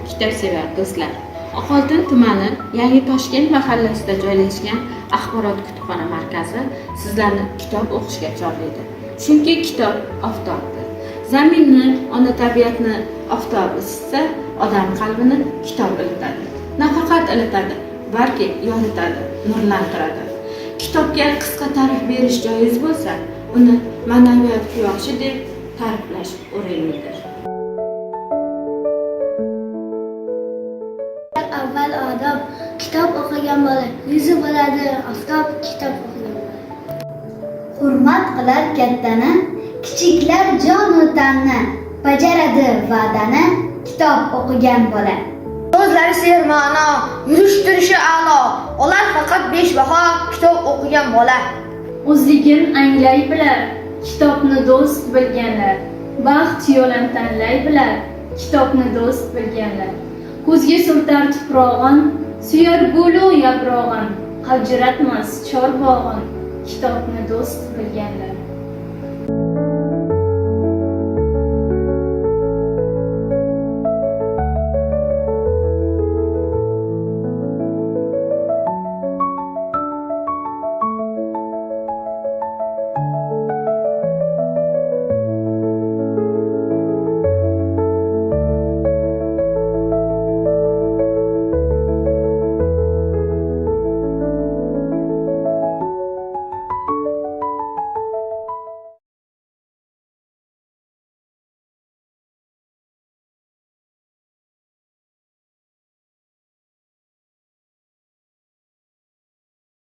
kitobsevar do'stlar. Oqoltin tumani Yangi Toshkent mahallasida joylashgan axborot kutubxona markazi sizlarni kitob o'qishga chorlaydi. Chunki kitob oftobdir. Zaminni, ona tabiatni oftob isitsa, odam qalbini kitob ilitadi. Nafaqat ilitadi, balki yoritadi, nurlantiradi. Kitobga qisqa ta'rif berish joiz bo'lsa, uni ma'naviyat quyoshi deb ta'riflash o'rinlidir. Avval odob, kitob o'qigan bola yuzi bo'ladi, oftob kitob o'qigan bola. Hurmat qilar kattani, kichiklar jon va tanni, bajaradi va'dani, kitob o'qigan bola. So'zlari serma'no, yurish-turishi a'lo, olar faqat 5 baho, kitob o'qigan bola. O'zligin anglay bilar, kitobni do'st bilganlar. Baxt yo'lini tanlay bilar, kitobni do'st bilganlar. Ko'zga surtar tuprog'in, suyar gulu yaprog'in, qavjiratmas chorbog'in, kitobni do'st bilganlar.